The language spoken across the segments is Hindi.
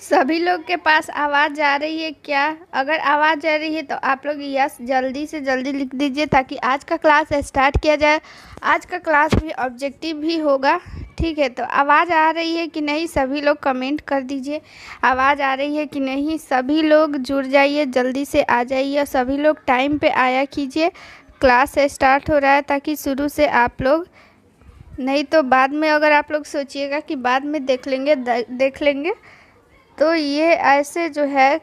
सभी लोग के पास आवाज़ आ रही है क्या? अगर आवाज़ आ रही है तो आप लोग यस जल्दी से जल्दी लिख दीजिए ताकि आज का क्लास स्टार्ट किया जाए। आज का क्लास भी ऑब्जेक्टिव भी होगा, ठीक है? तो आवाज़ आ रही है कि नहीं सभी लोग कमेंट कर दीजिए। आवाज़ आ रही है कि नहीं सभी लोग जुड़ जाइए, जल्दी से आ जाइए और सभी लोग टाइम पे आया कीजिए। क्लास स्टार्ट हो रहा है ताकि शुरू से आप लोग, नहीं तो बाद में अगर आप लोग सोचिएगा कि बाद में देख लेंगे तो ये ऐसे जो है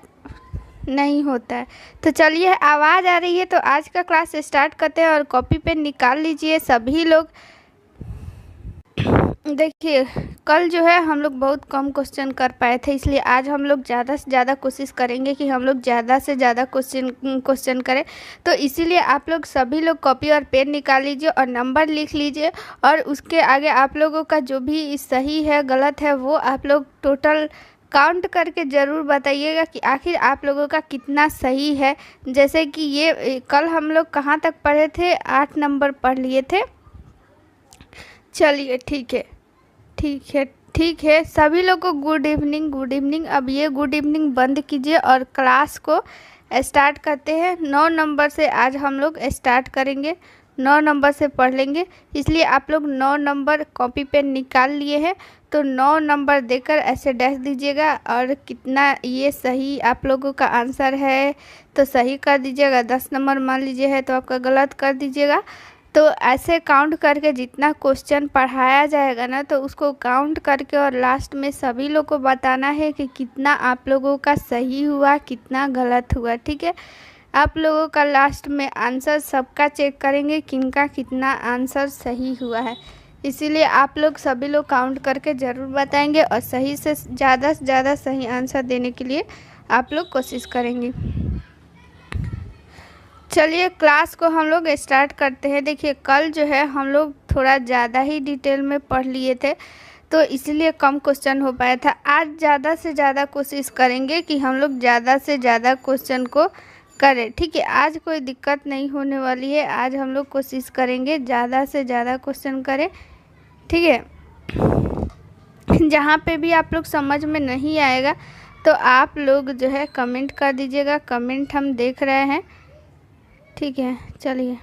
नहीं होता है। तो चलिए आवाज़ आ रही है तो आज का क्लास स्टार्ट करते हैं और कॉपी पेन निकाल लीजिए सभी लोग। देखिए कल जो है हम लोग बहुत कम क्वेश्चन कर पाए थे, इसलिए आज हम लोग ज़्यादा से ज़्यादा कोशिश करेंगे कि हम लोग ज़्यादा से ज़्यादा क्वेश्चन करें। तो इसीलिए आप लोग सभी लोग कॉपी और पेन निकाल लीजिए और नंबर लिख लीजिए और उसके आगे आप लोगों का जो भी सही है गलत है वो आप लोग टोटल काउंट करके ज़रूर बताइएगा कि आखिर आप लोगों का कितना सही है। जैसे कि ये कल हम लोग कहाँ तक पढ़े थे, 8 नंबर पढ़ लिए थे। चलिए ठीक है ठीक है ठीक है, सभी लोग को गुड इवनिंग गुड इवनिंग। अब ये गुड इवनिंग बंद कीजिए और क्लास को स्टार्ट करते हैं। 9 नंबर से आज हम लोग स्टार्ट करेंगे, 9 नंबर से पढ़ लेंगे। इसलिए आप लोग 9 नंबर कॉपी पेन निकाल लिए हैं तो 9 नंबर देकर ऐसे डैश दीजिएगा और कितना ये सही आप लोगों का आंसर है तो सही कर दीजिएगा। 10 नंबर मान लीजिए है तो आपका गलत कर दीजिएगा। तो ऐसे काउंट करके जितना क्वेश्चन पढ़ाया जाएगा ना तो उसको काउंट करके और लास्ट में सभी लोग को बताना है कि कितना आप लोगों का सही हुआ कितना गलत हुआ, ठीक है? आप लोगों का लास्ट में आंसर सबका चेक करेंगे किनका कितना आंसर सही हुआ है। इसीलिए आप लोग सभी लोग काउंट करके ज़रूर बताएंगे और सही से ज़्यादा सही आंसर देने के लिए आप लोग कोशिश करेंगे। चलिए क्लास को हम लोग स्टार्ट करते हैं। देखिए कल जो है हम लोग थोड़ा ज़्यादा ही डिटेल में पढ़ लिए थे तो इसलिए कम क्वेश्चन हो पाया था। आज ज़्यादा से ज़्यादा कोशिश करेंगे कि हम लोग ज़्यादा से ज़्यादा क्वेश्चन को करें, ठीक है? आज कोई दिक्कत नहीं होने वाली है, आज हम लोग कोशिश करेंगे ज़्यादा से ज़्यादा क्वेश्चन करें, ठीक है? जहाँ पे भी आप लोग समझ में नहीं आएगा तो आप लोग जो है कमेंट कर दीजिएगा, कमेंट हम देख रहे हैं, ठीक है? चलिए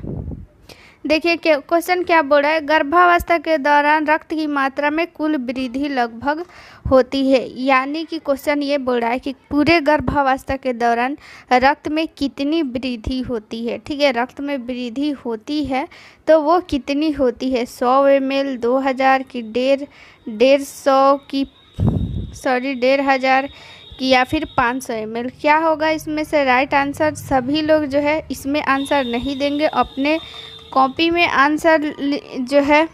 देखिए क्वेश्चन क्या बोल रहा है। गर्भावस्था के दौरान रक्त की मात्रा में कुल वृद्धि लगभग होती है, यानी कि क्वेश्चन ये बोल रहा है कि पूरे गर्भावस्था के दौरान रक्त में कितनी वृद्धि होती है, ठीक है? रक्त में वृद्धि होती है तो वो कितनी होती है, 100 ml, 2000 की, 150 की, 1500 की या फिर 500 ml? क्या होगा इसमें से राइट आंसर? सभी लोग जो है इसमें आंसर नहीं देंगे, अपने कॉपी में आंसर जो है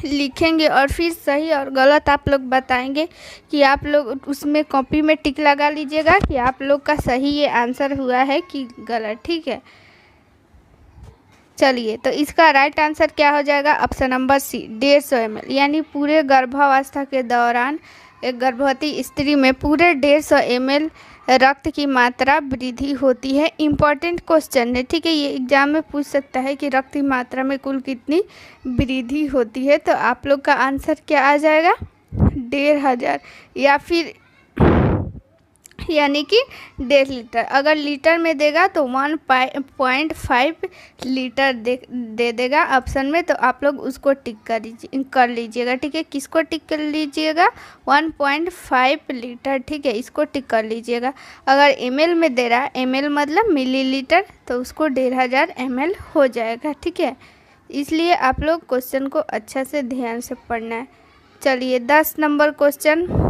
लिखेंगे और फिर सही और गलत आप लोग बताएंगे कि आप लोग उसमें कॉपी में टिक लगा लीजिएगा कि आप लोग का सही ये आंसर हुआ है कि गलत, ठीक है? चलिए तो इसका राइट आंसर क्या हो जाएगा? ऑप्शन नंबर सी, 150 ml, यानी पूरे गर्भावस्था के दौरान एक गर्भवती स्त्री में पूरे 150 ml रक्त की मात्रा वृद्धि होती है। इम्पॉर्टेंट क्वेश्चन है, ठीक है? ये एग्जाम में पूछ सकता है कि रक्त की मात्रा में कुल कितनी वृद्धि होती है। तो आप लोग का आंसर क्या आ जाएगा? 1500 या फिर यानी कि 1.5 लीटर। अगर लीटर में देगा तो 1.5 लीटर दे देगा ऑप्शन में, तो आप लोग उसको टिक कर लीजिएगा, ठीक है? किसको टिक कर लीजिएगा? 1.5 लीटर, ठीक है? इसको टिक कर लीजिएगा। अगर ml में दे रहा है, ml मतलब मिलीलीटर, तो उसको 1500 ml हो जाएगा, ठीक है? इसलिए आप लोग क्वेश्चन को अच्छा से ध्यान से पढ़ना है। चलिए 10 नंबर क्वेश्चन,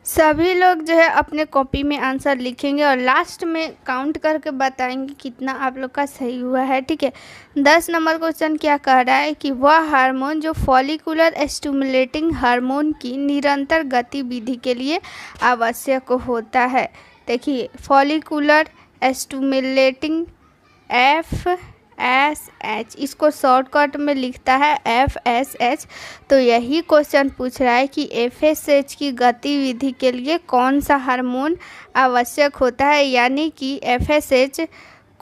सभी लोग जो है अपने कॉपी में आंसर लिखेंगे और लास्ट में काउंट करके बताएंगे कितना आप लोग का सही हुआ है, ठीक है? 10 नंबर क्वेश्चन क्या कह रहा है कि वह हार्मोन जो फॉलिकुलर स्टिमुलेटिंग हार्मोन की निरंतर गतिविधि के लिए आवश्यक होता है। देखिए फॉलिकुलर स्टिमुलेटिंग FSH, इसको शॉर्टकट में लिखता है FSH। तो यही क्वेश्चन पूछ रहा है कि FSH की गतिविधि के लिए कौन सा हार्मोन आवश्यक होता है, यानी कि FSH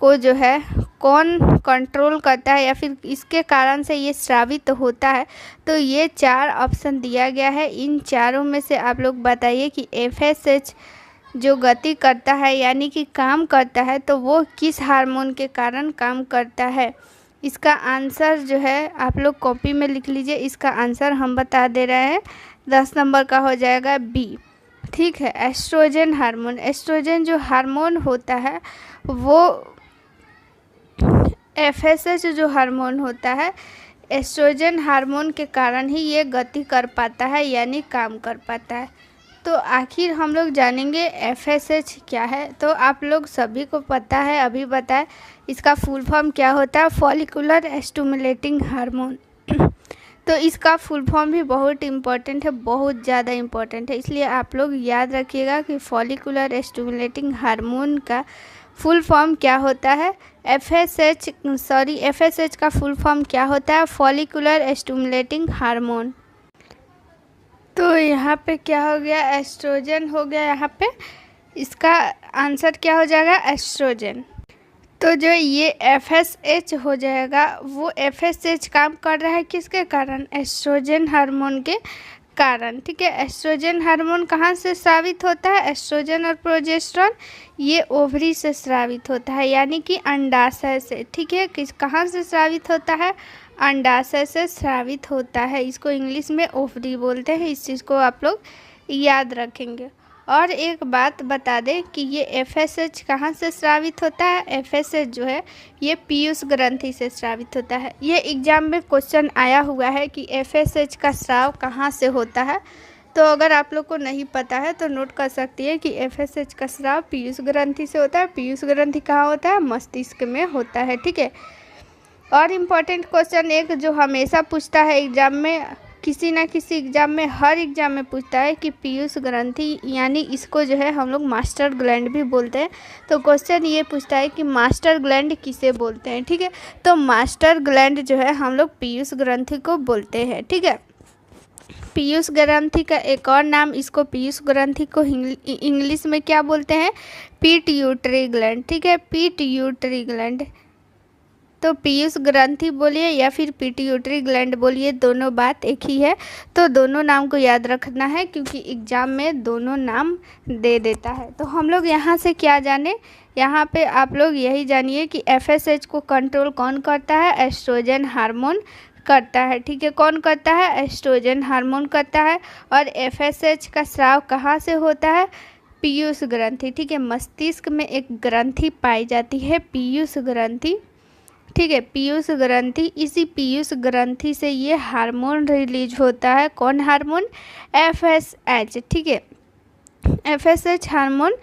को जो है कौन कंट्रोल करता है या फिर इसके कारण से ये स्रावित होता है, तो ये 4 ऑप्शन दिया गया है। इन चारों में से आप लोग बताइए कि FSH जो गति करता है यानी कि काम करता है, तो वो किस हार्मोन के कारण काम करता है। इसका आंसर जो है आप लोग कॉपी में लिख लीजिए। इसका आंसर हम बता दे रहे हैं, 10 नंबर का हो जाएगा B। ठीक है, एस्ट्रोजन हार्मोन। एस्ट्रोजन जो हार्मोन होता है वो FSH जो हार्मोन होता है, एस्ट्रोजन हार्मोन के कारण ही ये गति कर पाता है यानी काम कर पाता है। तो आखिर हम लोग जानेंगे FSH क्या है। तो आप लोग सभी को पता है, अभी बताएं इसका फुल फॉर्म क्या होता है, फॉलिकुलर स्टिमुलेटिंग हार्मोन। तो इसका फुल फॉर्म भी बहुत इम्पोर्टेंट है, बहुत ज़्यादा इम्पोर्टेंट है, इसलिए आप लोग याद रखिएगा कि फॉलिकुलर स्टिमुलेटिंग हार्मोन का फुल फॉर्म क्या होता है। FSH का फुल फॉर्म क्या होता है, फॉलिकुलर स्टिमुलेटिंग हार्मोन। तो यहाँ पे क्या हो गया, एस्ट्रोजन हो गया। यहाँ पे इसका आंसर क्या हो जाएगा, एस्ट्रोजन। तो जो ये FSH हो जाएगा, वो FSH काम कर रहा है किसके कारण, एस्ट्रोजन हार्मोन के कारण। ठीक है, एस्ट्रोजन हार्मोन कहाँ से स्रावित होता है, एस्ट्रोजन और प्रोजेस्टेरोन ये ओवरी से स्रावित होता है यानी कि अंडाशय से। ठीक है, कहाँ से स्रावित होता है, अंडाशय से स्रावित होता है। इसको इंग्लिश में ओवरी बोलते हैं, इस चीज़ को आप लोग याद रखेंगे। और एक बात बता दें कि ये FSH कहाँ से स्रावित होता है, FSH जो है ये पीयूष ग्रंथि से स्रावित होता है। ये एग्जाम में क्वेश्चन आया हुआ है कि FSH का स्राव कहाँ से होता है। तो अगर आप लोग को नहीं पता है तो नोट कर सकती है कि FSH का स्राव पीयूष ग्रंथि से होता है। पीयूष ग्रंथि कहाँ होता है, मस्तिष्क में होता है। ठीक है, और इम्पॉर्टेंट क्वेश्चन एक जो हमेशा पूछता है एग्जाम में, किसी ना किसी एग्जाम में, हर एग्जाम में पूछता है कि पीयूष ग्रंथि यानी इसको जो है हम लोग मास्टर ग्लैंड भी बोलते हैं। तो क्वेश्चन ये पूछता है कि मास्टर ग्लैंड किसे बोलते हैं। ठीक है, तो मास्टर ग्लैंड जो है हम लोग पीयूष ग्रंथि को बोलते हैं। ठीक है, पीयूष ग्रंथि का एक और नाम, इसको पीयूष ग्रंथि को इंग्लिश में क्या बोलते हैं, पिट्यूटरी ग्लैंड। ठीक है, पिट्यूटरी ग्लैंड। तो पीयूष ग्रंथि बोलिए या फिर पिट्यूटरी ग्लैंड बोलिए, दोनों बात एक ही है। तो दोनों नाम को याद रखना है क्योंकि एग्जाम में दोनों नाम दे देता है। तो हम लोग यहाँ से क्या जाने, यहाँ पे आप लोग यही जानिए कि FSH को कंट्रोल कौन करता है, एस्ट्रोजन हार्मोन करता है। ठीक है, कौन करता है, एस्ट्रोजन हार्मोन करता है। और FSH का स्राव कहाँ से होता है, पीयूष ग्रंथि। ठीक है, मस्तिष्क में एक ग्रंथि पाई जाती है, पीयूष ग्रंथि। ठीक है, पीयूष ग्रंथि, इसी पीयूष ग्रंथि से ये हार्मोन रिलीज होता है। कौन हार्मोन, FSH। ठीक है, FSH हार्मोन।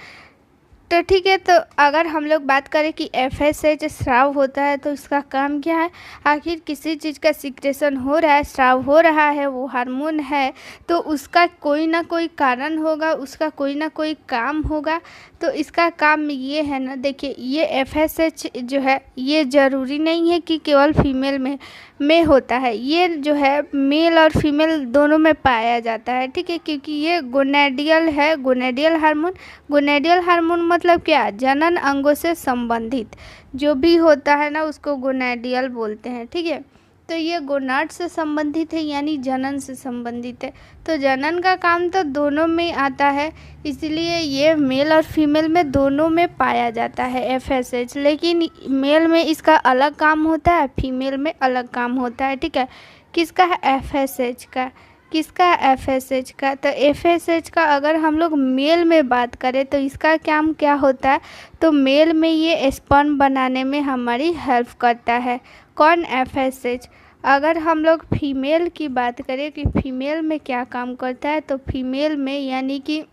तो ठीक है, तो अगर हम लोग बात करें कि FSH स्राव होता है तो इसका काम क्या है, आखिर किसी चीज़ का सिक्रेशन हो रहा है, स्राव हो रहा है, वो हार्मोन है, तो उसका कोई ना कोई कारण होगा, उसका कोई ना कोई काम होगा। तो इसका काम ये है ना, देखिए ये FSH जो है ये ज़रूरी नहीं है कि केवल फीमेल में होता है, ये जो है मेल और फीमेल दोनों में पाया जाता है। ठीक है, क्योंकि ये गोनेडियल है, गोनेडियल हार्मोन। गोनेडियल हार्मोन मतलब क्या, जनन अंगों से संबंधित जो भी होता है ना उसको गोनेडियल बोलते हैं। ठीक है, तो ये गोनाड से संबंधित है यानी जनन से संबंधित है। तो जनन का काम तो दोनों में आता है, इसलिए ये मेल और फीमेल में दोनों में पाया जाता है FSH। लेकिन मेल में इसका अलग काम होता है, फीमेल में अलग काम होता है। ठीक है, किसका है, FSH का। किसका, FSH का। तो FSH का अगर हम लोग मेल में बात करें तो इसका काम क्या होता है, तो मेल में ये स्पर्म बनाने में हमारी हेल्प करता है। कौन, FSH। अगर हम लोग फीमेल की बात करें कि फीमेल में क्या काम करता है, तो फीमेल में यानी कि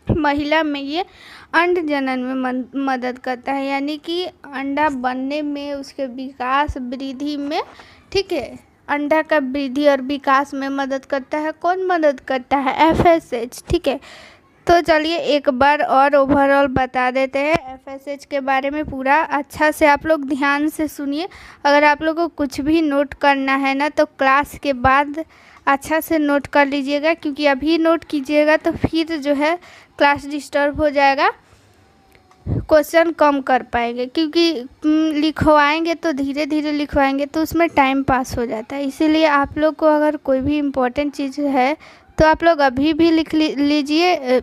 महिला में ये अंड जनन में मदद करता है, यानी कि अंडा बनने में, उसके विकास वृद्धि में। ठीक है, अंडा का वृद्धि और विकास में मदद करता है। कौन मदद करता है, FSH। ठीक है, तो चलिए एक बार और ओवरऑल बता देते हैं FSH के बारे में पूरा अच्छा से आप लोग ध्यान से सुनिए। अगर आप लोगों को कुछ भी नोट करना है ना तो क्लास के बाद अच्छा से नोट कर लीजिएगा, क्योंकि अभी नोट कीजिएगा तो फिर जो है क्लास डिस्टर्ब हो जाएगा। क्वेश्चन कम कर पाएंगे, क्योंकि लिखवाएंगे तो धीरे धीरे लिखवाएंगे तो उसमें टाइम पास हो जाता है। इसीलिए आप लोग को अगर कोई भी इम्पोर्टेंट चीज़ है तो आप लोग अभी भी लिख लीजिए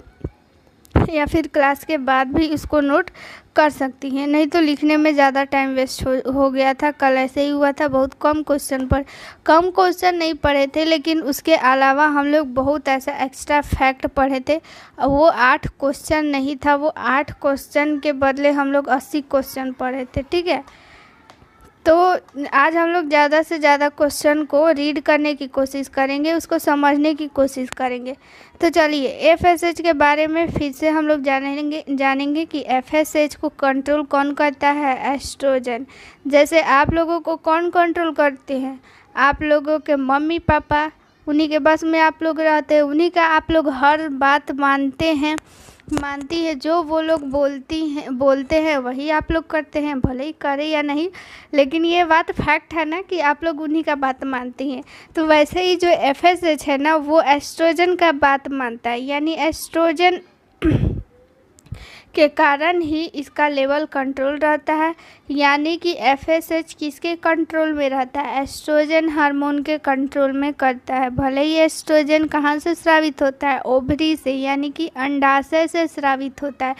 या फिर क्लास के बाद भी इसको नोट कर सकती हैं, नहीं तो लिखने में ज़्यादा टाइम वेस्ट हो गया था। कल ऐसे ही हुआ था, बहुत कम क्वेश्चन नहीं पढ़े थे, लेकिन उसके अलावा हम लोग बहुत ऐसा एक्स्ट्रा फैक्ट पढ़े थे। वो 8 क्वेश्चन नहीं था, वो 8 क्वेश्चन के बदले हम लोग 80 क्वेश्चन पढ़े थे, ठीक है। तो आज हम लोग ज़्यादा से ज़्यादा क्वेश्चन को रीड करने की कोशिश करेंगे, उसको समझने की कोशिश करेंगे। तो चलिए एफएसएच के बारे में फिर से हम लोग जानेंगे कि एफएसएच को कंट्रोल कौन करता है। एस्ट्रोजन। जैसे आप लोगों को कौन कंट्रोल करते हैं? आप लोगों के मम्मी पापा, उन्हीं के बस में आप लोग रहते हैं, उन्हीं का आप लोग हर बात मानती है। जो वो लोग बोलते हैं वही आप लोग करते हैं, भले ही करें या नहीं, लेकिन ये बात फैक्ट है ना कि आप लोग उन्हीं का बात मानती हैं। तो वैसे ही जो एफएसएच है ना, वो एस्ट्रोजन का बात मानता है, यानी एस्ट्रोजन के कारण ही इसका लेवल कंट्रोल रहता है। यानी कि एफएसएच किसके कंट्रोल में रहता है? एस्ट्रोजन हार्मोन के कंट्रोल में करता है। भले ही एस्ट्रोजन कहाँ से स्रावित होता है? ओवरी से, यानी कि अंडाशय से स्रावित होता है,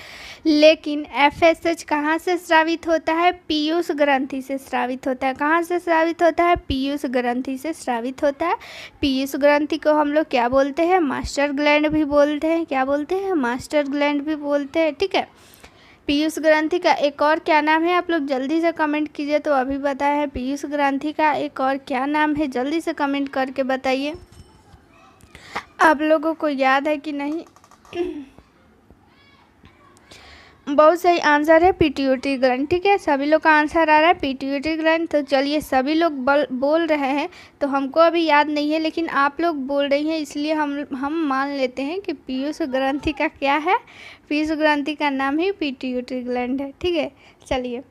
लेकिन एफएसएच कहाँ से स्रावित होता है? पीयूष ग्रंथि से स्रावित होता है। कहाँ से स्रावित होता है? पीयूष ग्रंथि से स्रावित होता है। पीयूष ग्रंथि को हम लोग क्या बोलते हैं? मास्टर ग्लैंड भी बोलते हैं। क्या बोलते हैं? मास्टर ग्लैंड भी बोलते हैं, ठीक है। पीयूष ग्रंथि का एक और क्या नाम है? आप लोग जल्दी से कमेंट कीजिए। तो अभी बताया है, पीयूष ग्रंथि का एक और क्या नाम है? जल्दी से कमेंट करके बताइए, आप लोगों को याद है कि नहीं। बहुत सही आंसर है पिट्यूटरी ग्लैंड, ठीक है। सभी लोग का आंसर आ रहा है पिट्यूटरी ग्लैंड। तो चलिए, सभी लोग बोल रहे हैं तो हमको अभी याद नहीं है, लेकिन आप लोग बोल रही हैं, इसलिए हम मान लेते हैं कि पीयूष ग्रंथि का क्या है? पीयूष ग्रंथि का नाम ही पिट्यूटरी ग्लैंड है, ठीक है। चलिए,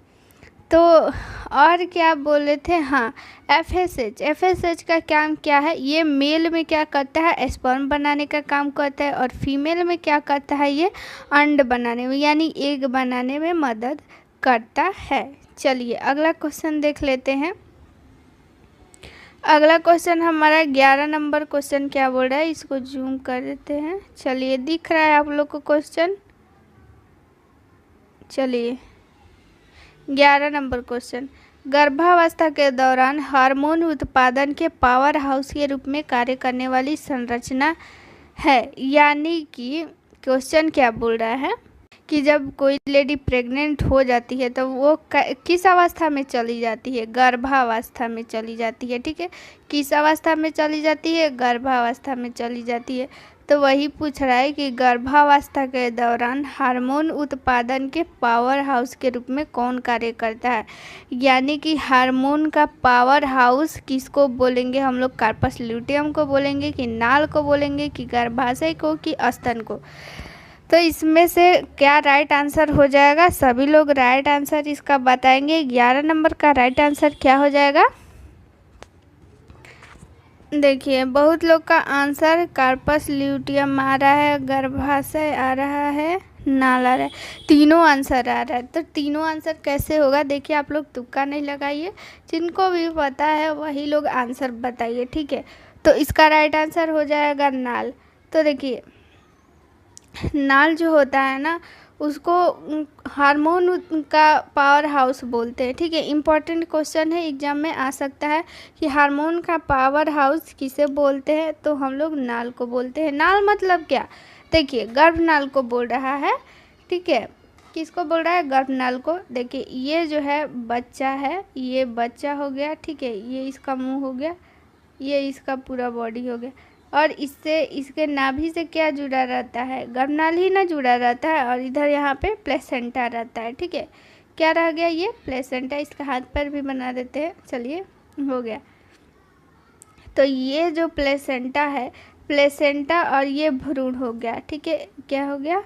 तो और क्या बोले थे? हाँ, एफएसएच का काम क्या है? ये मेल में क्या करता है? स्पर्म बनाने का काम करता है, और फीमेल में क्या करता है? ये अंड बनाने में, यानी एग बनाने में मदद करता है। चलिए अगला क्वेश्चन देख लेते हैं। अगला क्वेश्चन हमारा 11 नंबर क्वेश्चन क्या बोल रहा है, इसको जूम कर देते हैं। चलिए, दिख रहा है आप लोग को क्वेश्चन? चलिए 11 नंबर क्वेश्चन, गर्भावस्था के दौरान हार्मोन उत्पादन के पावर हाउस के रूप में कार्य करने वाली संरचना है। यानी कि क्वेश्चन क्या बोल रहा है कि जब कोई लेडी प्रेग्नेंट हो जाती है तो वो किस अवस्था में चली जाती है? गर्भावस्था में चली जाती है, ठीक है। किस अवस्था में चली जाती है? गर्भावस्था में चली जाती है। तो वही पूछ रहा है कि गर्भावस्था के दौरान हार्मोन उत्पादन के पावर हाउस के रूप में कौन कार्य करता है? यानी कि हार्मोन का पावर हाउस किसको बोलेंगे हम लोग? कार्पस ल्यूटियम को बोलेंगे, कि नाल को बोलेंगे, कि गर्भाशय को, कि स्तन को? तो इसमें से क्या राइट आंसर हो जाएगा? सभी लोग राइट आंसर इसका बताएंगे। 11 नंबर का राइट आंसर क्या हो जाएगा? देखिए, बहुत लोग का आंसर कार्पस ल्यूटियम आ रहा है, गर्भाशय आ रहा है, नाल आ रहा है, तीनों आंसर आ रहा है। तो तीनों आंसर कैसे होगा? देखिए, आप लोग तुक्का नहीं लगाइए, जिनको भी पता है वही लोग आंसर बताइए, ठीक है। तो इसका राइट आंसर हो जाएगा नाल। तो देखिए, नाल जो होता है ना, उसको हार्मोन का पावर हाउस बोलते हैं, ठीक है। इम्पॉर्टेंट क्वेश्चन है, एग्जाम में आ सकता है कि हार्मोन का पावर हाउस किसे बोलते हैं? तो हम लोग नाल को बोलते हैं। नाल मतलब क्या? देखिए, गर्भनाल को बोल रहा है, ठीक है। किसको बोल रहा है? गर्भनाल को। देखिए, ये जो है बच्चा है, ये बच्चा हो गया, ठीक है। ये इसका मुंह हो गया, ये इसका पूरा बॉडी हो गया, और इससे इसके नाभि से क्या जुड़ा रहता है? गर्भनाल ही ना जुड़ा रहता है, और इधर यहाँ पे प्लेसेंटा रहता है, ठीक है। क्या रह गया? ये प्लेसेंटा। इसका हाथ पैर भी बना देते हैं। चलिए, हो गया। तो ये जो प्लेसेंटा है, प्लेसेंटा और ये भ्रूण हो गया, ठीक है। क्या हो गया?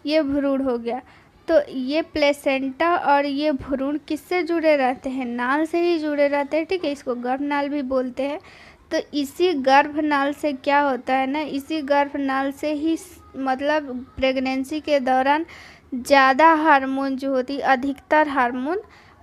ये भ्रूण हो गया। तो ये प्लेसेंटा और ये भ्रूण किससे जुड़े रहते हैं? नाल से ही जुड़े रहते हैं, ठीक है। इसको गर्भनाल भी बोलते हैं। तो इसी गर्भनाल से क्या होता है ना, इसी गर्भनाल से ही मतलब प्रेगनेंसी के दौरान ज़्यादा हार्मोन जो होती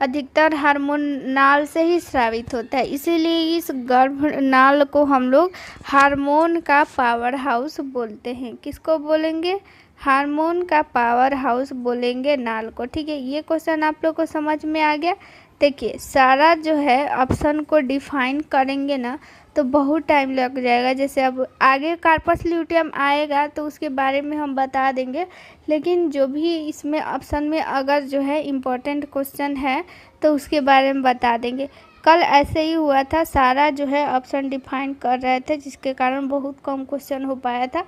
अधिकतर हार्मोन नाल से ही स्रावित होता है, इसीलिए इस गर्भ नाल को हम लोग हार्मोन का पावर हाउस बोलते हैं। किसको बोलेंगे? हार्मोन का पावर हाउस बोलेंगे नाल को। ठीक है, ये क्वेश्चन आप लोग को समझ में आ गया। देखिए, सारा जो है ऑप्शन को डिफाइन करेंगे ना तो बहुत टाइम लग जाएगा। जैसे अब आगे कार्पस ल्यूटियम आएगा तो उसके बारे में हम बता देंगे, लेकिन जो भी इसमें ऑप्शन में अगर जो है इम्पोर्टेंट क्वेश्चन है तो उसके बारे में बता देंगे। कल ऐसे ही हुआ था, सारा जो है ऑप्शन डिफाइन कर रहे थे जिसके कारण बहुत कम क्वेश्चन हो पाया था।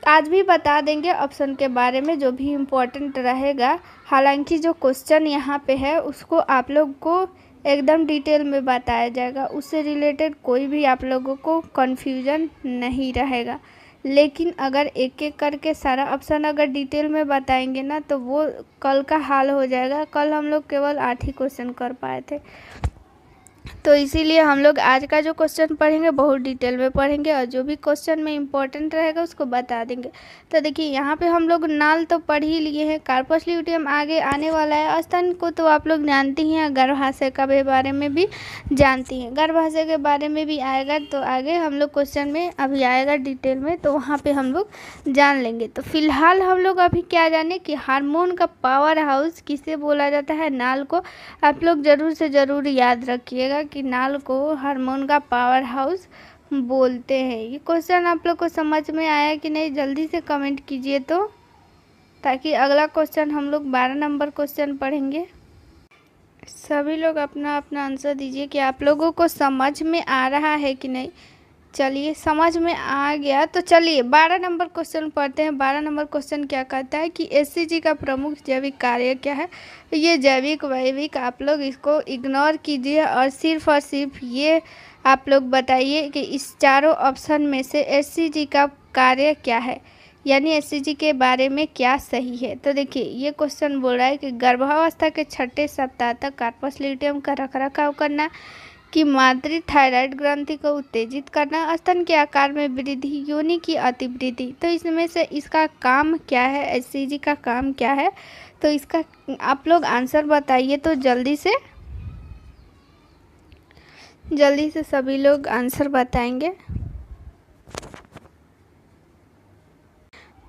आज भी बता देंगे ऑप्शन के बारे में जो भी इम्पोर्टेंट रहेगा। हालांकि जो क्वेश्चन यहाँ पे है उसको आप लोग को एकदम डिटेल में बताया जाएगा, उससे रिलेटेड कोई भी आप लोगों को कन्फ्यूजन नहीं रहेगा। लेकिन अगर एक एक करके सारा ऑप्शन अगर डिटेल में बताएंगे ना तो वो कल का हाल हो जाएगा। कल हम लोग केवल 8 ही क्वेश्चन कर पाए थे, तो इसीलिए हम लोग आज का जो क्वेश्चन पढ़ेंगे बहुत डिटेल में पढ़ेंगे और जो भी क्वेश्चन में इम्पोर्टेंट रहेगा उसको बता देंगे। तो देखिए, यहाँ पे हम लोग नाल तो पढ़ ही लिए हैं, कार्पस ल्यूटियम आगे आने वाला है। स्तन को तो आप लोग जानती ही हैं, गर्भाशय का बारे में भी जानती हैं, गर्भाशय के बारे में भी आएगा। तो आगे हम लोग क्वेश्चन में अभी आएगा डिटेल में, तो वहाँ पर हम लोग जान लेंगे। तो फिलहाल हम लोग अभी क्या जाने कि हार्मोन का पावर हाउस किसे बोला जाता है? नाल को। आप लोग ज़रूर से ज़रूर याद रखिएगा कि नाल को हार्मोन का पावर हाउस बोलते हैं। ये क्वेश्चन आप लोग को समझ में आया कि नहीं? जल्दी से कमेंट कीजिए तो, ताकि अगला क्वेश्चन हम लोग 12 नंबर क्वेश्चन पढ़ेंगे। सभी लोग अपना अपना आंसर दीजिए कि आप लोगों को समझ में आ रहा है कि नहीं। चलिए, समझ में आ गया तो चलिए 12 नंबर क्वेश्चन पढ़ते हैं। 12 नंबर क्वेश्चन क्या कहता है कि एचसीजी का प्रमुख जैविक कार्य क्या है? ये जैविक वैविक आप लोग इसको इग्नोर कीजिए और सिर्फ ये आप लोग बताइए कि इस चारों ऑप्शन में से एचसीजी का कार्य क्या है, यानी एचसीजी के बारे में क्या सही है। तो देखिए, ये क्वेश्चन बोल रहा है कि गर्भावस्था के 6ठे सप्ताह तक कार्पस ल्यूटियम का रखरखाव करना, कि मातृ थायराइड ग्रंथि को उत्तेजित करना, स्तन के आकार में वृद्धि, योनि की अतिवृद्धि। तो इसमें से इसका काम क्या है? एचसीजी का काम क्या है? तो इसका आप लोग आंसर बताइए तो जल्दी से सभी लोग आंसर बताएंगे।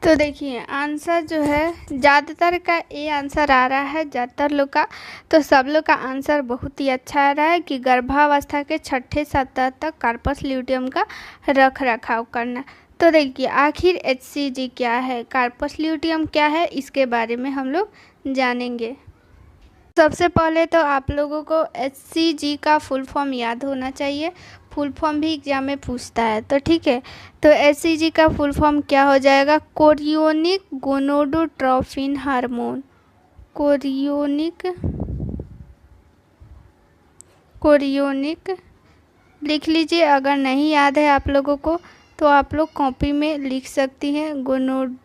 तो देखिए, आंसर जो है ज़्यादातर का ए आंसर आ रहा है, ज़्यादातर लोग का। तो सब लोग का आंसर बहुत ही अच्छा आ रहा है कि गर्भावस्था के 6ठे सप्ताह तक कार्पस ल्यूटियम का रख रखाव करना। तो देखिए, आखिर एचसीजी क्या है, कार्पस ल्यूटियम क्या है, इसके बारे में हम लोग जानेंगे। सबसे पहले तो आप लोगों को एचसीजी का फुल फॉर्म याद होना चाहिए। फुल फॉर्म भी एग्जाम में पूछता है, तो ठीक है। तो एचसीजी का फुल फॉर्म क्या हो जाएगा? Chorionic gonadotropin hormone. कोरियोनिक लिख लीजिए। अगर नहीं याद है आप लोगों को तो आप लोग कॉपी में लिख सकती हैं, गोनोडोट्रोपिन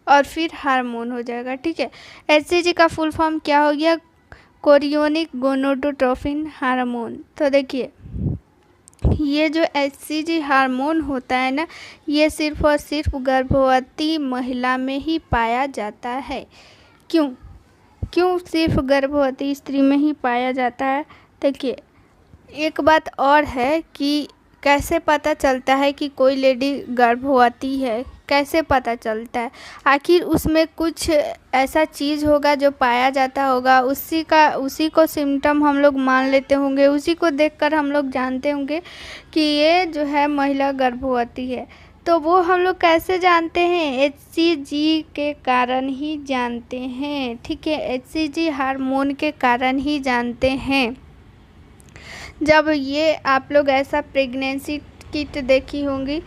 और फिर हार्मोन हो जाएगा। ठीक है, एचसीजी का फुल फॉर्म क्या हो गया? Chorionic gonadotropin hormone. तो देखिए, ये जो एचसीजी हार्मोन होता है ना, ये सिर्फ और सिर्फ गर्भवती महिला में ही पाया जाता है। क्यों सिर्फ गर्भवती स्त्री में ही पाया जाता है? देखिए, एक बात और है कि कैसे पता चलता है कि कोई लेडी गर्भवती है, कैसे पता चलता है? आखिर उसमें कुछ ऐसा चीज़ होगा जो पाया जाता होगा, उसी को सिम्टम हम लोग मान लेते होंगे, उसी को देखकर हम लोग जानते होंगे कि ये जो है महिला गर्भवती है। तो वो हम लोग कैसे जानते हैं? एचसीजी के कारण ही जानते हैं। ठीक है, एचसीजी हार्मोन के कारण ही जानते हैं। जब ये आप लोग ऐसा प्रेगनेंसी किट देखी होंगी,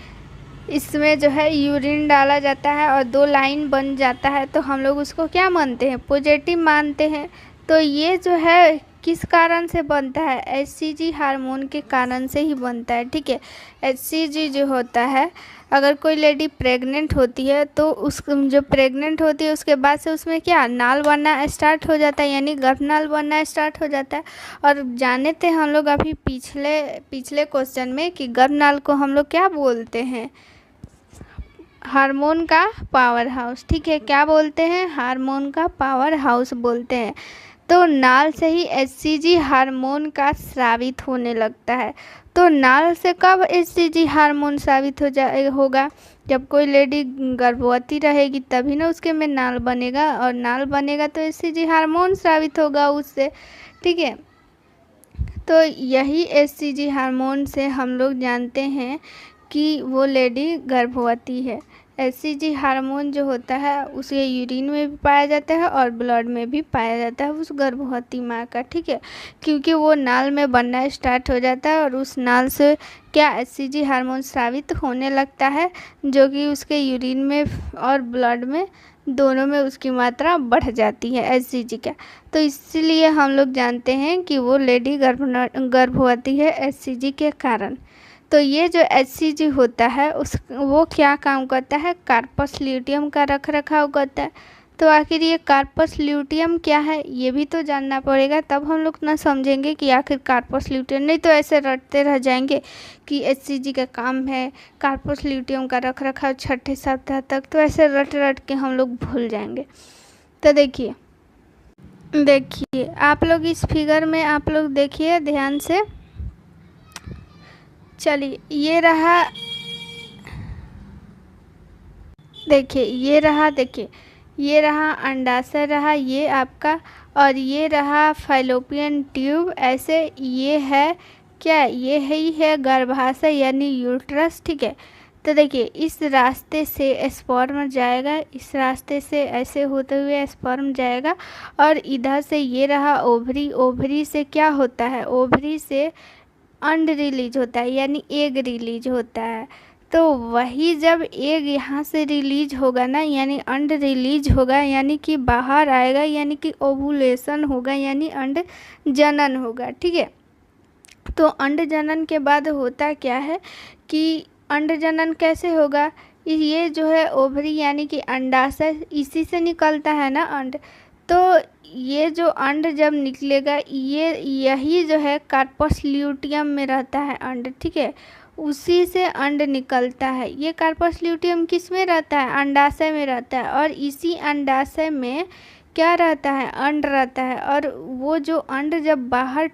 इसमें जो है यूरिन डाला जाता है और 2 लाइन बन जाता है, तो हम लोग उसको क्या मानते हैं? पॉजिटिव मानते हैं। तो ये जो है किस कारण से बनता है? एचसीजी हार्मोन के कारण से ही बनता है, ठीक है। एचसीजी जो होता है, अगर कोई लेडी प्रेग्नेंट होती है तो उस जो प्रेग्नेंट होती है उसके बाद से उसमें क्या नाल बनना स्टार्ट हो जाता है, यानी गर्भनाल बनना स्टार्ट हो जाता है। और जाने थे हम लोग अभी पिछले क्वेश्चन में कि गर्भनाल को हम लोग क्या बोलते हैं? हार्मोन का पावर हाउस, ठीक है। क्या बोलते हैं? हार्मोन का पावर हाउस बोलते हैं। तो नाल से ही एचसीजी हार्मोन का स्रावित होने लगता है। तो नाल से कब एचसीजी हार्मोन स्रावित होगा? जब कोई लेडी गर्भवती रहेगी तभी ना उसके में नाल बनेगा, और नाल बनेगा तो एचसीजी हार्मोन स्रावित होगा उससे, ठीक है। तो यही एचसीजी हार्मोन से हम लोग जानते हैं कि वो लेडी गर्भवती है। एचसीजी हार्मोन जो होता है उसे यूरिन में भी पाया जाता है और ब्लड में भी पाया जाता है उस गर्भवती माँ का, ठीक है। क्योंकि वो नाल में बनना स्टार्ट हो जाता है और उस नाल से क्या एचसीजी हार्मोन स्रावित होने लगता है, जो कि उसके यूरिन में और ब्लड में दोनों में उसकी मात्रा बढ़ जाती है एचसीजी का। तो इसलिए हम लोग जानते हैं कि वो लेडी गर्भवती है एचसीजी के कारण। तो ये जो एचसीजी होता है वो क्या काम करता है? कार्पस ल्यूटियम का रख रखाव करता है। तो आखिर ये कार्पस ल्यूटियम क्या है ये भी तो जानना पड़ेगा, तब हम लोग ना समझेंगे कि आखिर कार्पस ल्यूटियम, नहीं तो ऐसे रटते रह जाएंगे कि एचसीजी का काम है कार्पस ल्यूटियम का रख रखाव छठे सप्ताह तक, तो ऐसे रट रट के हम लोग भूल जाएंगे। तो देखिए आप लोग इस फिगर में आप लोग देखिए ध्यान से। चलिए ये रहा, देखिए ये रहा अंडाशय रहा ये आपका, और ये रहा फैलोपियन ट्यूब। ऐसे ये है क्या? ये ही है गर्भाशय यानी यूट्रस, ठीक है। तो देखिए इस रास्ते से स्पर्म जाएगा, इस रास्ते से ऐसे होते हुए स्पर्म जाएगा, और इधर से ये रहा ओवरी। ओवरी से क्या होता है? ओवरी से अंड रिलीज होता है यानी एग रिलीज होता है। तो वही जब एग यहाँ से रिलीज होगा ना, यानी अंड रिलीज होगा, यानी कि बाहर आएगा, यानी कि ओवुलेशन होगा, यानी अंड जनन होगा, ठीक है। तो अंड जनन के बाद होता क्या है कि अंड जनन कैसे होगा? ये जो है ओवरी यानी कि अंडाशय, इसी से निकलता है ना अंड। तो ये जो अंड जब निकलेगा यही जो है कार्पस ल्यूटियम में रहता है अंड, ठीक है। उसी से अंड निकलता है। ये कार्पस ल्यूटियम किस में रहता है? अंडाशय में रहता है, और इसी अंडाशय में क्या रहता है? अंड रहता है। और वो जो अंड जब बाहर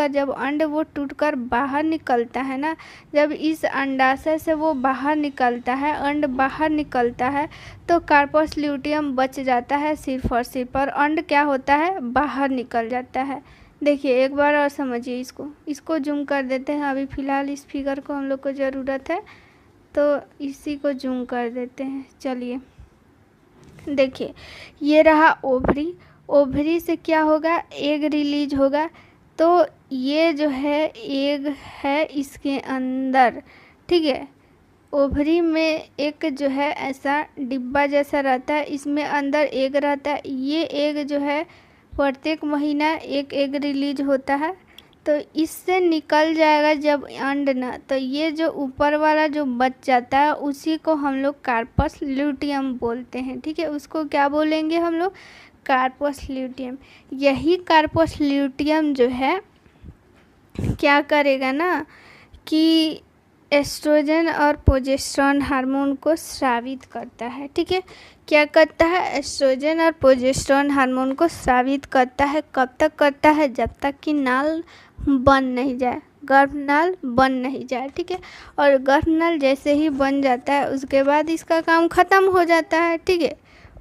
जब अंड वो टूटकर बाहर निकलता है ना, जब इस अंडाशय से वो बाहर निकलता है, अंड बाहर निकलता है, तो कार्पस ल्यूटियम बच जाता है सिर्फ और सिर्फ, और अंड क्या होता है? बाहर निकल जाता है। देखिए एक बार और समझिए इसको जूम कर देते हैं। अभी फ़िलहाल इस फिगर को हम लोग को ज़रूरत है तो इसी को जूम कर देते हैं। चलिए देखिए ये रहा ओवरी। ओवरी से क्या होगा? एग रिलीज होगा। तो ये जो है एग है इसके अंदर, ठीक है। ओवरी में एक जो है ऐसा डिब्बा जैसा रहता है, इसमें अंदर एग रहता है। ये एग जो है प्रत्येक महीना एक एग रिलीज होता है, तो इससे निकल जाएगा जब अंड ना, तो ये जो ऊपर वाला जो बच जाता है उसी को हम लोग कार्पस ल्यूटियम बोलते हैं, ठीक है। उसको क्या बोलेंगे हम लोग? Corpus luteum. यही कार्पस ल्यूटियम जो है क्या करेगा ना कि एस्ट्रोजन और प्रोजेस्टेरोन हार्मोन को स्रावित करता है, ठीक है। क्या करता है? एस्ट्रोजन और प्रोजेस्टेरोन हार्मोन को स्रावित करता है। कब तक करता है? जब तक कि नाल बन नहीं जाए, गर्भनाल बन नहीं जाए, ठीक है। और गर्भनाल जैसे ही बन जाता है उसके बाद इसका काम ख़त्म हो जाता है, ठीक है।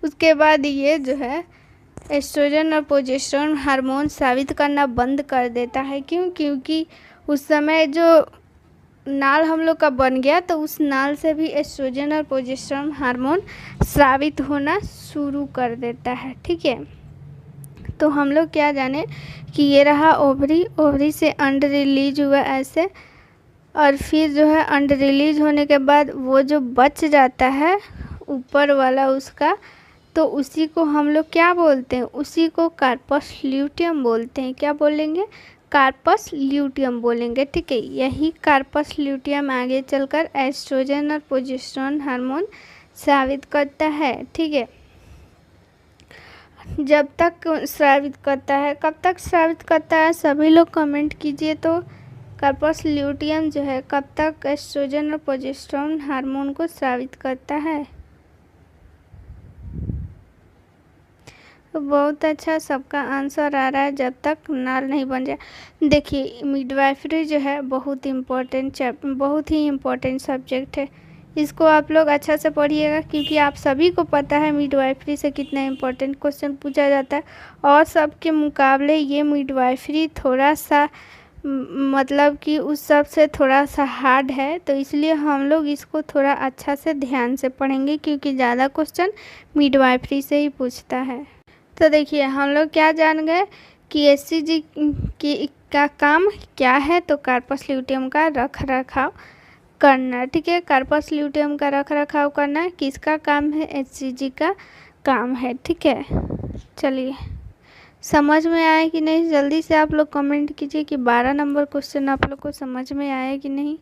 उसके बाद ये जो है एस्ट्रोजन और प्रोजेस्टेरोन हार्मोन स्रावित करना बंद कर देता है। क्यों? क्योंकि उस समय जो नाल हम लोग का बन गया तो उस नाल से भी एस्ट्रोजन और प्रोजेस्टेरोन हार्मोन स्रावित होना शुरू कर देता है, ठीक है। तो हम लोग क्या जाने कि ये रहा ओवरी। ओवरी से अंड रिलीज हुआ ऐसे, और फिर जो है अंड रिलीज होने के बाद वो जो बच जाता है ऊपर वाला उसका, तो उसी को हम लोग क्या बोलते हैं, उसी को कार्पस ल्यूटियम बोलते हैं। क्या बोलेंगे, कार्पस ल्यूटियम बोलेंगे। ठीक है, यही कार्पस ल्यूटियम आगे चलकर एस्ट्रोजन और प्रोजेस्टेरोन हार्मोन स्रावित करता है। ठीक है, जब तक स्रावित करता है, कब तक स्रावित करता है, सभी लोग कमेंट कीजिए। तो कार्पस ल्यूटियम जो है कब तक एस्ट्रोजन और प्रोजेस्टेरोन हार्मोन को स्रावित करता है। तो बहुत अच्छा, सबका आंसर आ रहा है, जब तक नाल नहीं बन जाए। देखिए मिडवाइफरी जो है बहुत ही इम्पोर्टेंट सब्जेक्ट है। इसको आप लोग अच्छा से पढ़िएगा, क्योंकि आप सभी को पता है मिडवाइफरी से कितना इम्पोर्टेंट क्वेश्चन पूछा जाता है। और सबके मुकाबले ये मिडवाइफरी थोड़ा सा मतलब कि उस सब से थोड़ा सा हार्ड है, तो इसलिए हम लोग इसको थोड़ा अच्छा से ध्यान से पढ़ेंगे, क्योंकि ज़्यादा क्वेश्चन मिडवाइफरी से ही पूछता है। तो देखिए हम लोग क्या जान गए कि एचसीजी का काम क्या है, तो कार्पस ल्यूटियम का रख रखाव करना। ठीक है, कार्पस ल्यूटियम का रख रखाव करना किसका काम है, एचसीजी का काम है। ठीक है, चलिए समझ में आया कि नहीं, जल्दी से आप लोग कमेंट कीजिए कि 12 नंबर क्वेश्चन आप लोग को समझ में आया कि नहीं।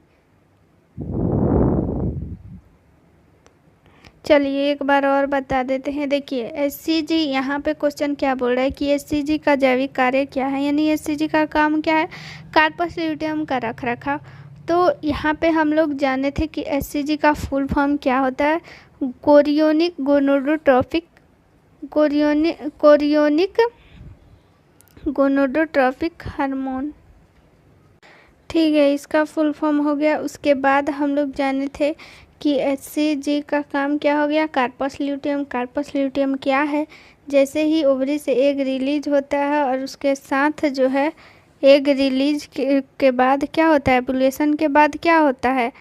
चलिए एक बार और बता देते हैं। देखिए एचसीजी यहाँ पे क्वेश्चन क्या बोल रहा है कि एचसीजी का जैविक कार्य क्या है, यानी एचसीजी का काम क्या है, कार्पस ल्यूटियम का रख रखाव। तो यहाँ पे हम लोग जाने थे कि एचसीजी का फुल फॉर्म क्या होता है, कोरियोनिक गोनोडोट्रोपिक हार्मोन। ठीक है, इसका फुल फॉर्म हो गया। उसके बाद हम लोग जाने थे कि एचसीजी का काम क्या हो गया, कार्पस ल्यूटियम। कार्पस ल्यूटियम क्या है, जैसे ही ओवरी से एग रिलीज होता है और उसके साथ जो है एग रिलीज के बाद क्या होता है, ओव्यूलेशन के बाद क्या होता है,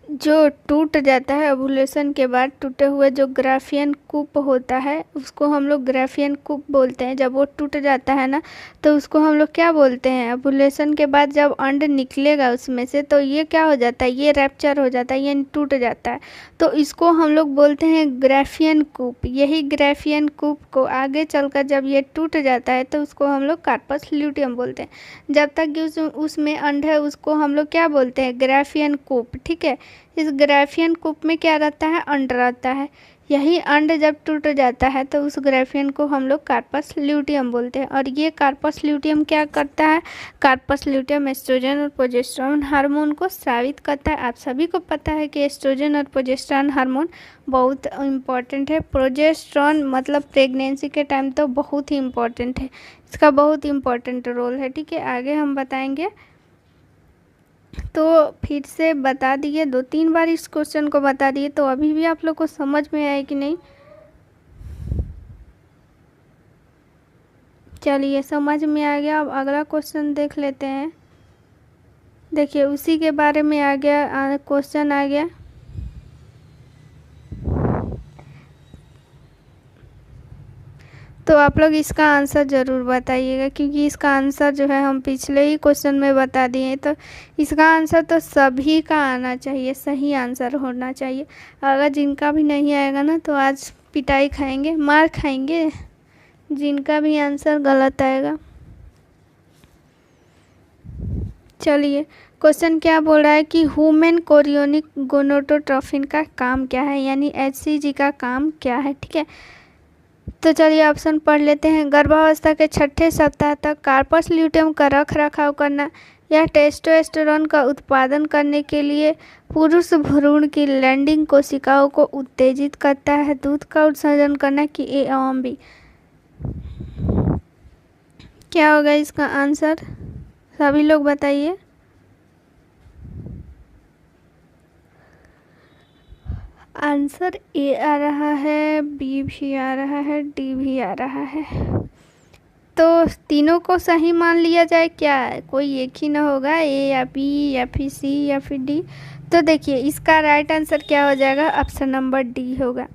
जो टूट जाता है ओव्यूलेशन के बाद, टूटे हुए जो ग्राफियन कूप होता है उसको हम लोग ग्राफियन कूप बोलते हैं। जब वो टूट जाता है ना, तो उसको हम लोग क्या बोलते हैं, ओव्यूलेशन के बाद जब अंड निकलेगा उसमें से, तो ये क्या हो जाता है, ये रैप्चर हो जाता है, ये टूट जाता है, तो इसको हम लोग बोलते हैं ग्राफियन कूप। यही ग्राफियन कूप को आगे चलकर जब ये टूट जाता है तो उसको हम लोग कार्पस ल्यूटियम बोलते हैं। जब तक कि उसमें अंड है उसको हम लोग क्या बोलते हैं, ग्राफियन कूप। ठीक है, इस ग्राफियन कूप में क्या रहता है, अंड रहता है। यही अंड जब टूट जाता है तो उस ग्राफियन को हम लोग कार्पस ल्यूटियम बोलते हैं। और ये कार्पस ल्यूटियम क्या करता है, कार्पस ल्यूटियम एस्ट्रोजन और प्रोजेस्टेरोन हार्मोन को स्रावित करता है। आप सभी को पता है कि एस्ट्रोजन और प्रोजेस्टेरोन हार्मोन बहुत इम्पॉर्टेंट है। प्रोजेस्टेरोन मतलब प्रेगनेंसी के टाइम तो बहुत ही इम्पॉर्टेंट है, इसका बहुत इम्पॉर्टेंट रोल है। ठीक है, आगे हम बताएंगे। तो फिर से बता दिए, 2-3 बार इस क्वेश्चन को बता दिए, तो अभी भी आप लोग को समझ में आया कि नहीं। चलिए समझ में आ गया। अब अगला क्वेश्चन देख लेते हैं। देखिए उसी के बारे में आ गया, क्वेश्चन आ गया। तो आप लोग इसका आंसर ज़रूर बताइएगा, क्योंकि इसका आंसर जो है हम पिछले ही क्वेश्चन में बता दिए। तो इसका आंसर तो सभी का आना चाहिए, सही आंसर होना चाहिए। अगर जिनका भी नहीं आएगा ना तो आज पिटाई खाएंगे, मार खाएंगे, जिनका भी आंसर गलत आएगा। चलिए क्वेश्चन क्या बोल रहा है कि ह्यूमन कोरियोनिक गोनोडोट्रोपिन का काम क्या है, यानी एचसीजी का काम क्या है। ठीक है, तो चलिए ऑप्शन पढ़ लेते हैं। गर्भावस्था के 6ठे सप्ताह तक कार्पस ल्यूटियम का रख रखाव करना, यह टेस्टोस्टेरोन का उत्पादन करने के लिए पुरुष भ्रूण की लैंडिंग कोशिकाओं को उत्तेजित करता है। दूध का उत्सर्जन करना कि ए एवं बी। क्या होगा इसका आंसर, सभी लोग बताइए। आंसर ए आ रहा है, बी भी आ रहा है, डी भी आ रहा है। तो तीनों को सही मान लिया जाए क्या, कोई एक ही ना होगा, ए या बी या फिर सी या फिर डी। तो देखिए इसका राइट आंसर क्या हो जाएगा, ऑप्शन नंबर डी होगा।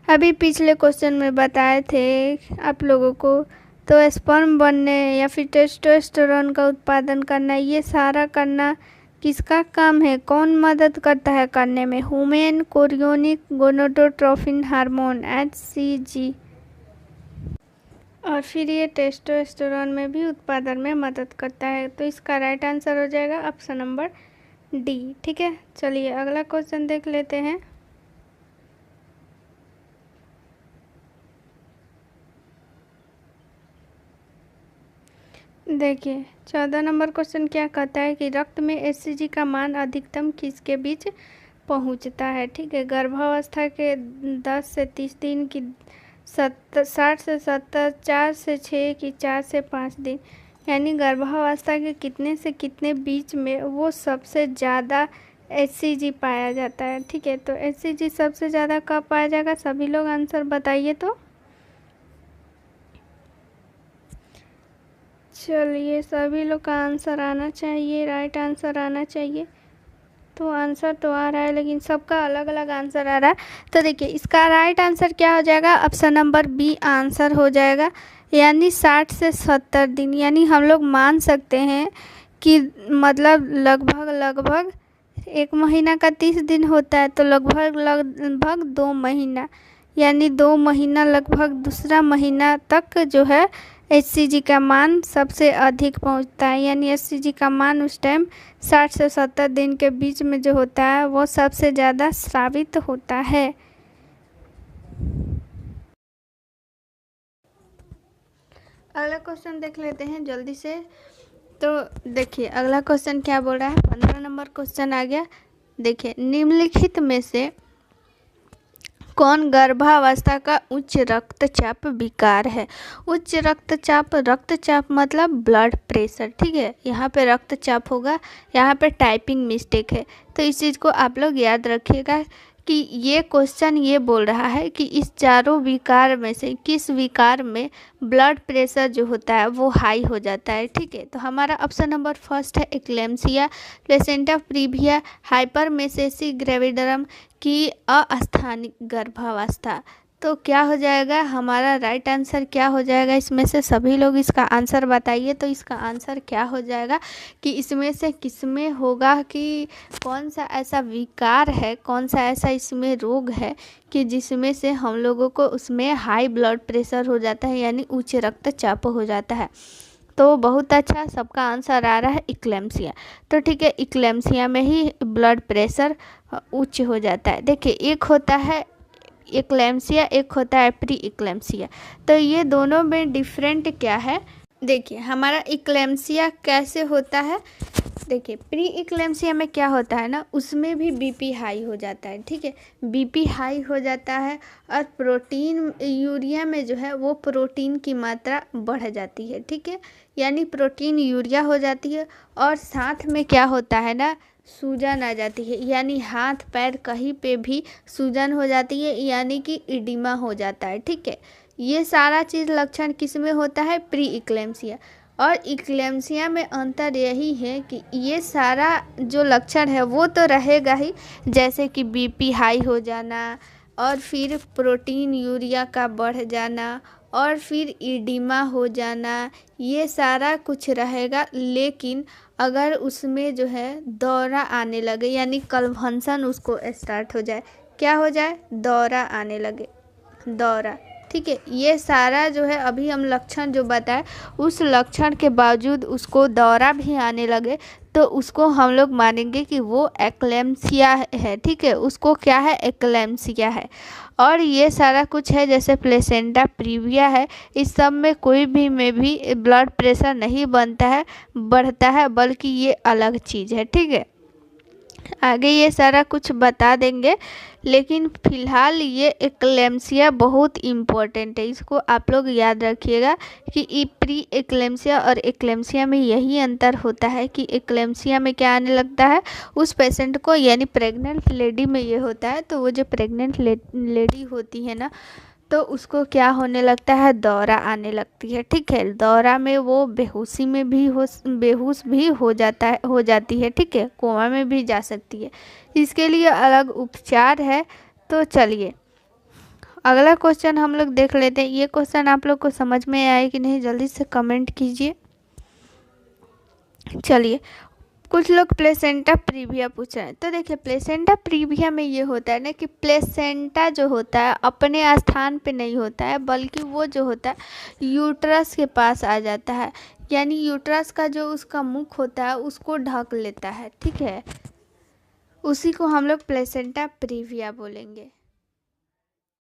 अभी पिछले क्वेश्चन में बताए थे आप लोगों को, तो स्पर्म बनने या फिर टेस्टोस्टेरोन का उत्पादन करना, ये सारा करना किसका काम है, कौन मदद करता है करने में, human chorionic gonadotropin hormone HCG। और फिर ये टेस्टोस्टेरोन में भी उत्पादन में मदद करता है। तो इसका राइट आंसर हो जाएगा ऑप्शन नंबर डी। ठीक है, चलिए अगला क्वेश्चन देख लेते हैं। देखिए 14 नंबर क्वेश्चन क्या कहता है कि रक्त में HCG का मान अधिकतम किसके बीच पहुंचता है। ठीक है, गर्भावस्था के 10 से 30 दिन की, 60 से 70, 4 से 6 की 4 से 5 दिन, यानी गर्भावस्था के कितने से कितने बीच में वो सबसे ज़्यादा HCG पाया जाता है। ठीक है, तो HCG सबसे ज़्यादा कब पाया जाएगा, सभी लोग आंसर बताइए। तो चलिए सभी लोग का आंसर आना चाहिए, राइट आंसर आना चाहिए। तो आंसर तो आ रहा है लेकिन सबका अलग अलग आंसर आ रहा है। तो देखिए इसका राइट आंसर क्या हो जाएगा, ऑप्शन नंबर बी आंसर हो जाएगा, यानी 60 से 70 दिन। यानी हम लोग मान सकते हैं कि मतलब लगभग 1 महीना का 30 दिन होता है, तो लगभग 2 महीना, यानी 2 महीना लगभग दूसरा महीना तक जो है HCG का मान सबसे अधिक पहुंचता है। यानी HCG का मान उस टाइम 60 से 70 दिन के बीच में जो होता है वो सबसे ज़्यादा स्रावित होता है। अगला क्वेश्चन देख लेते हैं जल्दी से। तो देखिए अगला क्वेश्चन क्या बोल रहा है, 15 नंबर क्वेश्चन आ गया। देखिए निम्नलिखित में से कौन गर्भावस्था का उच्च रक्तचाप विकार है। उच्च रक्तचाप मतलब ब्लड प्रेशर। ठीक है, यहाँ पे रक्तचाप होगा, यहाँ पे टाइपिंग मिस्टेक है, तो इस चीज़ को आप लोग याद रखिएगा कि ये क्वेश्चन ये बोल रहा है कि इस चारों विकार में से किस विकार में ब्लड प्रेशर जो होता है वो हाई हो जाता है। ठीक है, तो हमारा ऑप्शन नंबर फर्स्ट है एक्लेम्सिया, प्लेसेंटा प्रीविया, हाइपरमेसेसी ग्रेविडरम की अस्थानिक गर्भावस्था। तो क्या हो जाएगा हमारा राइट आंसर, क्या हो जाएगा इसमें से, सभी लोग इसका आंसर बताइए। तो इसका आंसर क्या हो जाएगा कि इसमें से किसमें होगा कि कौन सा ऐसा विकार है, कौन सा ऐसा इसमें रोग है कि जिसमें से हम लोगों को उसमें हाई ब्लड प्रेशर हो जाता है, यानी उच्च रक्तचाप हो जाता है। तो बहुत अच्छा, सबका आंसर आ रहा है इक्लेम्सिया। तो ठीक है, इक्लेम्सिया में ही ब्लड प्रेशर उच्च हो जाता है। देखिए एक होता है इक्लेम्सिया, एक होता है प्री इक्लेम्सिया। तो ये दोनों में डिफरेंट क्या है, देखिए हमारा इक्लेम्सिया कैसे होता है। देखिए प्री इक्लेम्सिया में क्या होता है ना, उसमें भी बीपी हाई हो जाता है। ठीक है, बीपी हाई हो जाता है और प्रोटीन यूरिया में जो है वो प्रोटीन की मात्रा बढ़ जाती है। ठीक है, यानी प्रोटीन यूरिया हो जाती है और साथ में क्या होता है ना, सूजन आ जाती है, यानी हाथ पैर कहीं पे भी सूजन हो जाती है, यानी कि इडिमा हो जाता है। ठीक है, ये सारा चीज़ लक्षण किस में होता है, प्री इक्लेम्सिया। और इक्लेम्सिया में अंतर यही है कि ये सारा जो लक्षण है वो तो रहेगा ही, जैसे कि बीपी हाई हो जाना और फिर प्रोटीन यूरिया का बढ़ जाना और फिर इडिमा हो जाना, ये सारा कुछ रहेगा। लेकिन अगर उसमें जो है दौरा आने लगे, यानी कन्वल्सन उसको स्टार्ट हो जाए, क्या हो जाए, दौरा आने लगे, दौरा। ठीक है, ये सारा जो है अभी हम लक्षण जो बताए, उस लक्षण के बावजूद उसको दौरा भी आने लगे तो उसको हम लोग मानेंगे कि वो एक्लेम्सिया है। ठीक है, उसको क्या है, एक्लेम्सिया है। और ये सारा कुछ है जैसे प्लेसेंटा प्रीविया है, इस सब में कोई भी में भी ब्लड प्रेशर नहीं बनता है, बढ़ता है, बल्कि ये अलग चीज़ है। ठीक है, आगे ये सारा कुछ बता देंगे, लेकिन फ़िलहाल ये एक्लेम्सिया बहुत इम्पोर्टेंट है, इसको आप लोग याद रखिएगा कि प्री एक्लेम्सिया और एक्लेम्सिया में यही अंतर होता है कि एक्लेम्सिया में क्या आने लगता है उस पेशेंट को, यानी प्रेग्नेंट लेडी में ये होता है। तो वो जो प्रेग्नेंट लेडी होती है ना, तो उसको क्या होने लगता है, दौरा आने लगती है। ठीक है, दौरा में वो बेहोशी में भी बेहोश भी हो जाती है। ठीक है, कोमा में भी जा सकती है, इसके लिए अलग उपचार है। तो चलिए अगला क्वेश्चन हम लोग देख लेते हैं। ये क्वेश्चन आप लोग को समझ में आए कि नहीं, जल्दी से कमेंट कीजिए। चलिए कुछ लोग प्लेसेंटा प्रीविया पूछ रहे हैं। तो देखिए प्लेसेंटा प्रीविया में ये होता है ना कि प्लेसेंटा जो होता है अपने स्थान पे नहीं होता है, बल्कि वो जो होता है यूट्रस के पास आ जाता है, यानी यूट्रस का जो उसका मुख होता है उसको ढक लेता है, ठीक है। उसी को हम लोग प्लेसेंटा प्रीविया बोलेंगे।